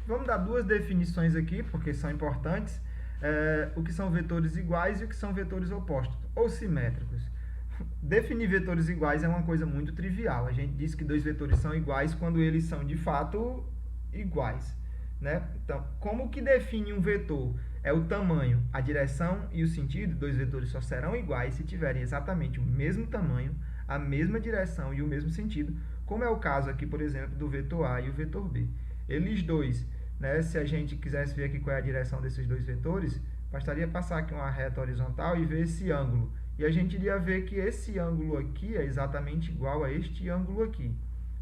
Vamos dar duas definições aqui, porque são importantes. O que são vetores iguais e o que são vetores opostos, ou simétricos. Definir vetores iguais é uma coisa muito trivial. A gente diz que dois vetores são iguais quando eles são, de fato, iguais. Né? Então, como que define um vetor? É o tamanho, a direção e o sentido. Dois vetores só serão iguais se tiverem exatamente o mesmo tamanho, a mesma direção e o mesmo sentido, como é o caso aqui, por exemplo, do vetor A e o vetor B. Eles dois, né, se a gente quisesse ver aqui qual é a direção desses dois vetores, bastaria passar aqui uma reta horizontal e ver esse ângulo. E a gente iria ver que esse ângulo aqui é exatamente igual a este ângulo aqui.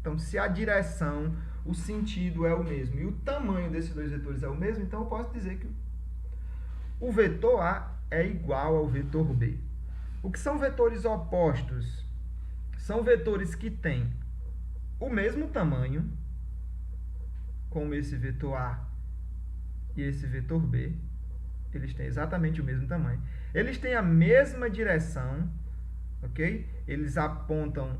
Então, se a direção, o sentido é o mesmo e o tamanho desses dois vetores é o mesmo, então eu posso dizer que o vetor A é igual ao vetor B. O que são vetores opostos? São vetores que têm o mesmo tamanho, como esse vetor A e esse vetor B. Eles têm exatamente o mesmo tamanho. Eles têm a mesma direção, ok? Eles apontam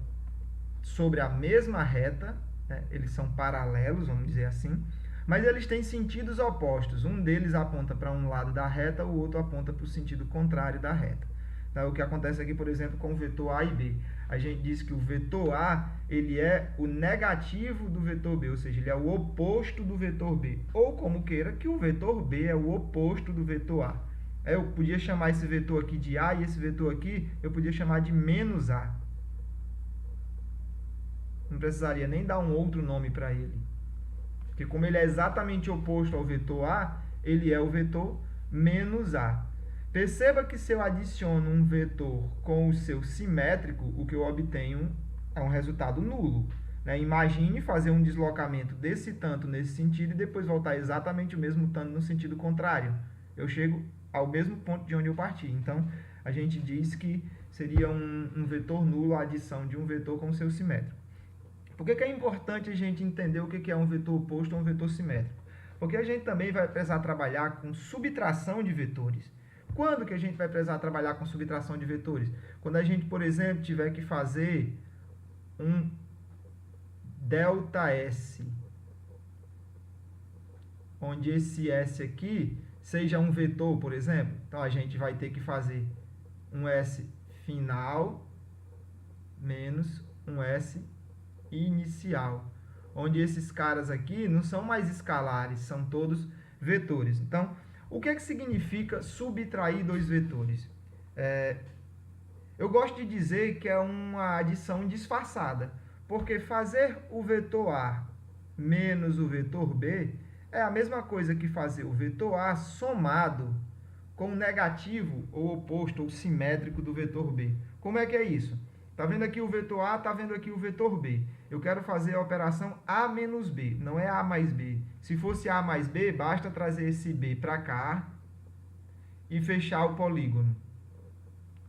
sobre a mesma reta, né? Eles são paralelos, vamos dizer assim, mas eles têm sentidos opostos. Um deles aponta para um lado da reta, o outro aponta para o sentido contrário da reta. Então, o que acontece aqui, por exemplo, com o vetor A e B. A gente diz que o vetor A ele é o negativo do vetor B, ou seja, ele é o oposto do vetor B. Ou, como queira, que o vetor B é o oposto do vetor A. Eu podia chamar esse vetor aqui de A e esse vetor aqui eu podia chamar de menos A. Não precisaria nem dar um outro nome para ele. Porque como ele é exatamente oposto ao vetor A, ele é o vetor menos A. Perceba que se eu adiciono um vetor com o seu simétrico, o que eu obtenho é um resultado nulo. Né? Imagine fazer um deslocamento desse tanto nesse sentido e depois voltar exatamente o mesmo tanto no sentido contrário. Eu chego ao mesmo ponto de onde eu parti. Então, a gente diz que seria um vetor nulo a adição de um vetor com o seu simétrico. Por que é importante a gente entender o que é um vetor oposto ou um vetor simétrico? Porque a gente também vai precisar trabalhar com subtração de vetores. Quando que a gente vai precisar trabalhar com subtração de vetores? Quando a gente, por exemplo, tiver que fazer um ΔS, onde esse S aqui seja um vetor, por exemplo. Então, a gente vai ter que fazer um S final menos um S inicial, onde esses caras aqui não são mais escalares, são todos vetores. Então, o que significa subtrair dois vetores? Eu gosto de dizer que é uma adição disfarçada, porque fazer o vetor A menos o vetor B é a mesma coisa que fazer o vetor A somado com o negativo ou oposto ou simétrico do vetor B. Como é que é isso? Está vendo aqui o vetor A, está vendo aqui o vetor B. Eu quero fazer a operação A menos B, não é A mais B. Se fosse A mais B, basta trazer esse B para cá e fechar o polígono.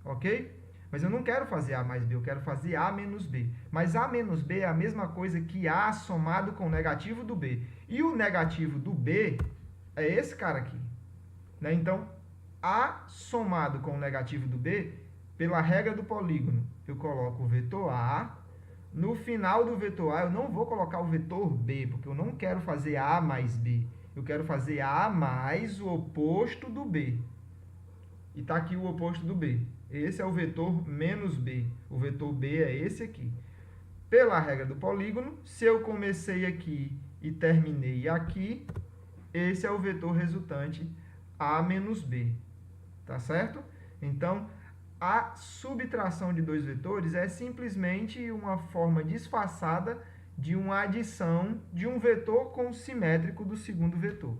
Ok? Mas eu não quero fazer A mais B, eu quero fazer A menos B. Mas A menos B é a mesma coisa que A somado com o negativo do B. E o negativo do B é esse cara aqui. Né? Então, A somado com o negativo do B, pela regra do polígono, eu coloco o vetor A. No final do vetor A, eu não vou colocar o vetor B, porque eu não quero fazer A mais B. Eu quero fazer A mais o oposto do B. E está aqui o oposto do B. Esse é o vetor menos B. O vetor B é esse aqui. Pela regra do polígono, se eu comecei aqui e terminei aqui, esse é o vetor resultante A menos B. Tá certo? Então, a subtração de dois vetores é simplesmente uma forma disfarçada de uma adição de um vetor com o simétrico do segundo vetor.